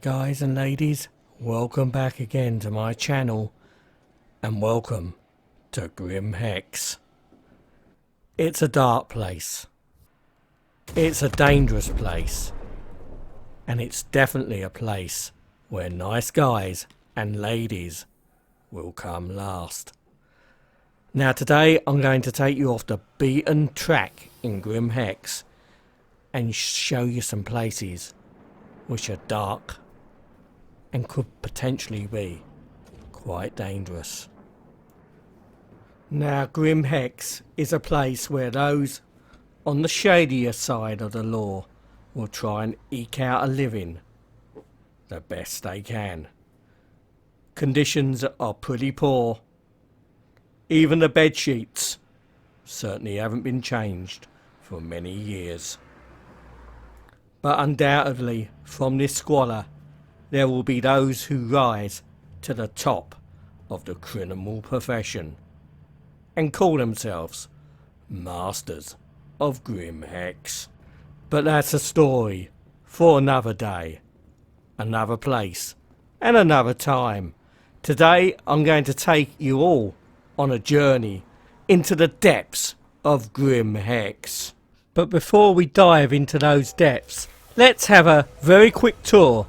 guys and ladies, welcome back again to my channel and welcome to Grim Hex. It's a dark place, it's a dangerous place, and it's definitely a place where nice guys and ladies will come last. Now today I'm going to take you off the beaten track in Grim Hex and show you some places which are dark and could potentially be quite dangerous. Now Grim Hex is a place where those on the shadier side of the law will try and eke out a living the best they can. Conditions are pretty poor. Even the bed sheets certainly haven't been changed for many years. But undoubtedly, from this squalor, there will be those who rise to the top of the criminal profession and call themselves masters of Grim Hex. But that's a story for another day, another place, and another time. Today, I'm going to take you all on a journey into the depths of Grim Hex. But before we dive into those depths, let's have a very quick tour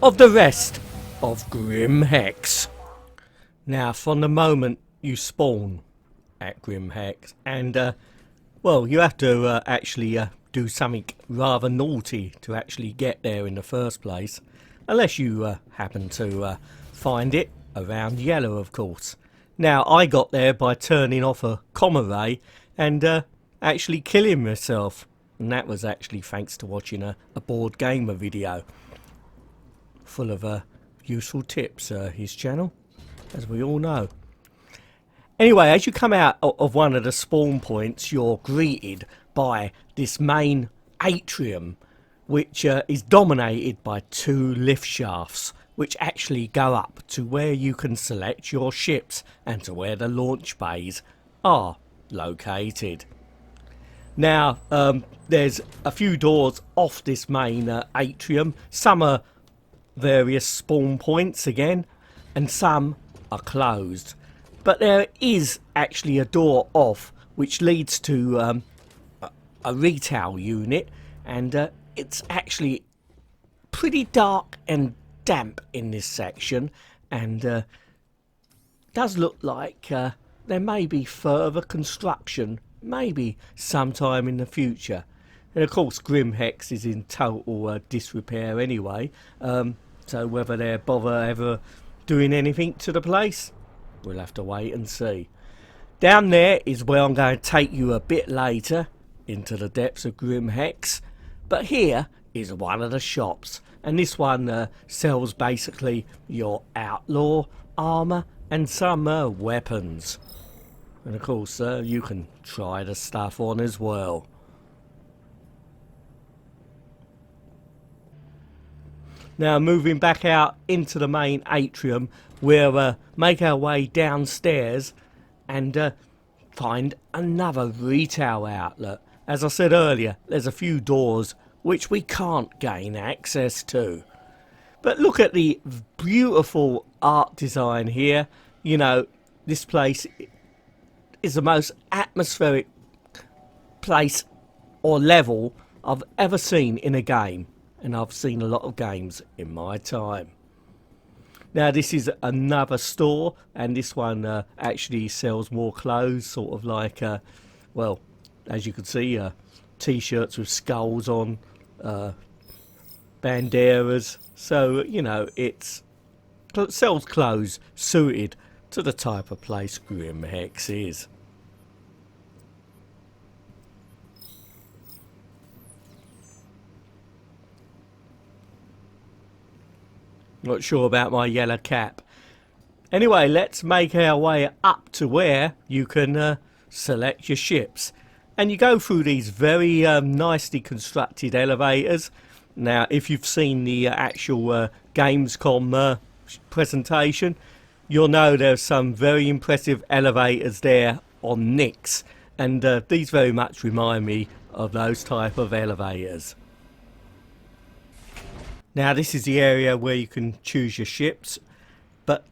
of the rest of Grim Hex. Now, from the moment you spawn at Grim Hex, and well, you have to actually do something rather naughty to actually get there in the first place, unless you happen to find it around yellow, of course. Now, I got there by turning off a comm array and actually killing myself. And that was actually thanks to watching a board gamer video full of useful tips, his channel, as we all know. Anyway, as you come out of one of the spawn points, you're greeted by this main atrium, which is dominated by two lift shafts, which actually go up to where you can select your ships and to where the launch bays are located. Now, there's a few doors off this main atrium. Some are various spawn points again, and some are closed. But there is actually a door off which leads to a retail unit, and it's actually pretty dark and damp in this section, and does look like there may be further construction, maybe sometime in the future. And of course Grim Hex is in total disrepair anyway, so whether they bother ever doing anything to the place, we'll have to wait and see. Down there is where I'm going to take you a bit later, into the depths of Grim Hex. But here is one of the shops, and this one sells basically your outlaw armour and some weapons. And of course you can try the stuff on as well. Now, moving back out into the main atrium, we'll make our way downstairs and find another retail outlet. As I said earlier, there's a few doors which we can't gain access to. But look at the beautiful art design here. You know, this place is the most atmospheric place or level I've ever seen in a game. And I've seen a lot of games in my time. Now, this is another store, and this one actually sells more clothes, sort of like, well, as you can see, t-shirts with skulls on, banderas. So, you know, it sells clothes suited to the type of place Grim Hex is. Not sure about my yellow cap. Anyway, let's make our way up to where you can select your ships. And you go through these very nicely constructed elevators. Now, if you've seen the actual Gamescom presentation, you'll know there's some very impressive elevators there on Nyx. And these very much remind me of those type of elevators. Now this is the area where you can choose your ships, but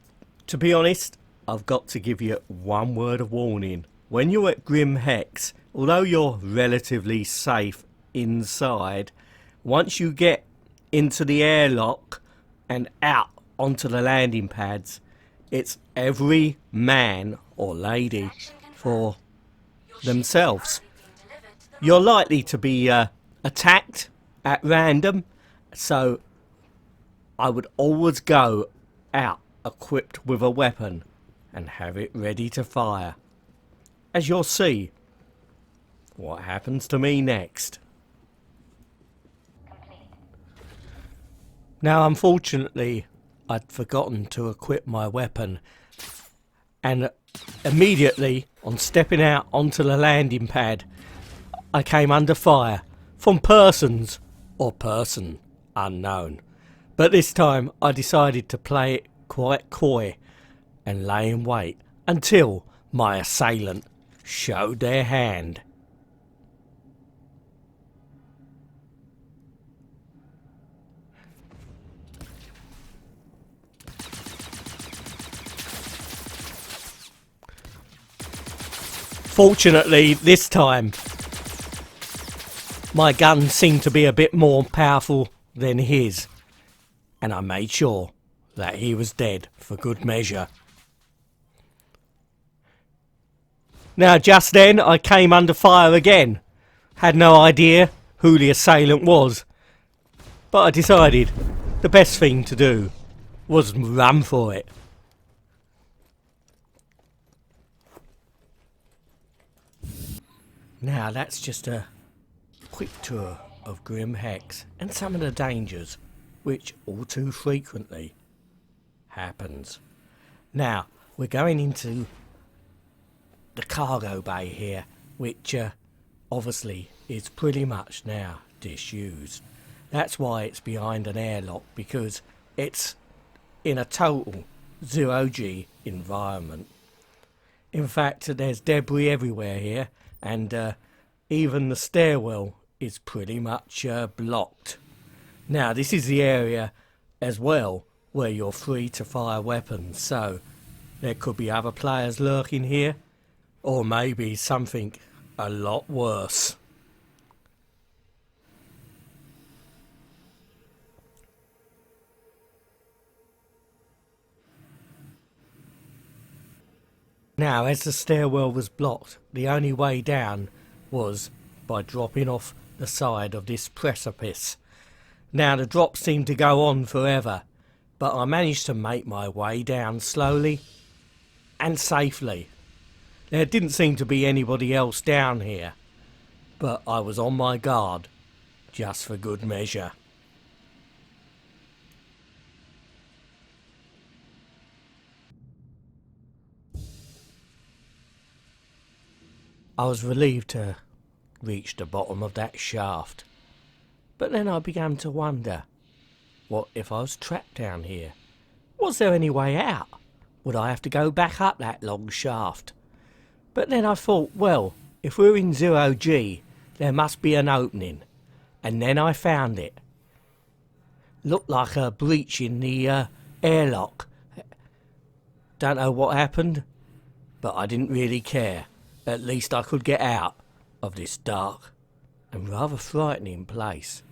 to be honest, I've got to give you one word of warning. When you're at Grim Hex, although you're relatively safe inside, once you get into the airlock and out onto the landing pads, it's every man or lady for themselves. You're likely to be attacked at random, so I would always go out equipped with a weapon and have it ready to fire. As you'll see what happens to me next. Now unfortunately I'd forgotten to equip my weapon, and immediately on stepping out onto the landing pad I came under fire from persons or person unknown. But this time I decided to play it quite coy and lay in wait until my assailant showed their hand. Fortunately, this time my gun seemed to be a bit more powerful than his, and I made sure that he was dead for good measure. Now just then I came under fire again. Had no idea who the assailant was, but I decided the best thing to do was run for it. Now that's just a quick tour of Grim Hex and some of the dangers which all too frequently happens. Now we're going into the cargo bay here, which obviously is pretty much now disused. That's why it's behind an airlock, because it's in a total 0G environment. In fact, there's debris everywhere here, and even the stairwell is pretty much blocked. Now this is the area as well where you're free to fire weapons, so there could be other players lurking here, or maybe something a lot worse. Now as the stairwell was blocked, the only way down was by dropping off the side of this precipice. Now the drop seemed to go on forever, but I managed to make my way down slowly and safely. There didn't seem to be anybody else down here, but I was on my guard just for good measure. I was relieved to reach the bottom of that shaft, but then I began to wonder, what if I was trapped down here? Was there any way out? Would I have to go back up that long shaft? But then I thought, well, if we're in 0G, there must be an opening, and then I found it. Looked like a breach in the airlock. Don't know what happened, but I didn't really care. At least I could get out of this dark and rather frightening place.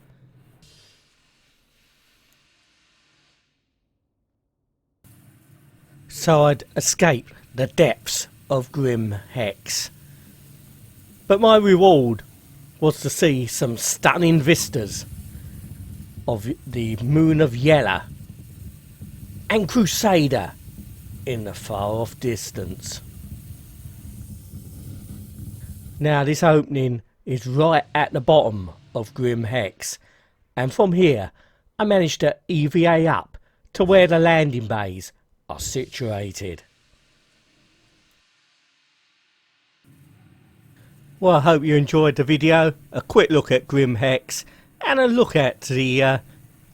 So I'd escape the depths of Grim Hex. But my reward was to see some stunning vistas of the Moon of Yella and Crusader in the far off distance. Now this opening is right at the bottom of Grim Hex, and from here I managed to EVA up to where the landing bays are situated. Well, I hope you enjoyed the video. A quick look at Grim Hex and a look at the,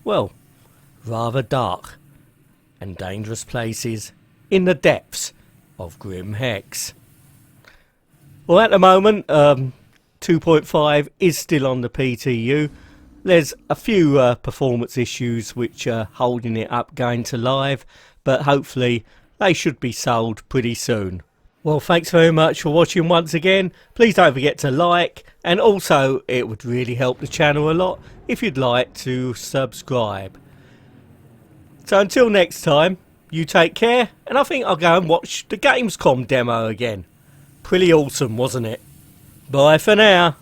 well, rather dark and dangerous places in the depths of Grim Hex. Well, at the moment, 2.5 is still on the PTU, There's a few performance issues which are holding it up going to live, but hopefully they should be solved pretty soon. Well, thanks very much for watching once again. Please don't forget to like, and also it would really help the channel a lot if you'd like to subscribe. So until next time, you take care, and I think I'll go and watch the Gamescom demo again. Pretty awesome, wasn't it? Bye for now.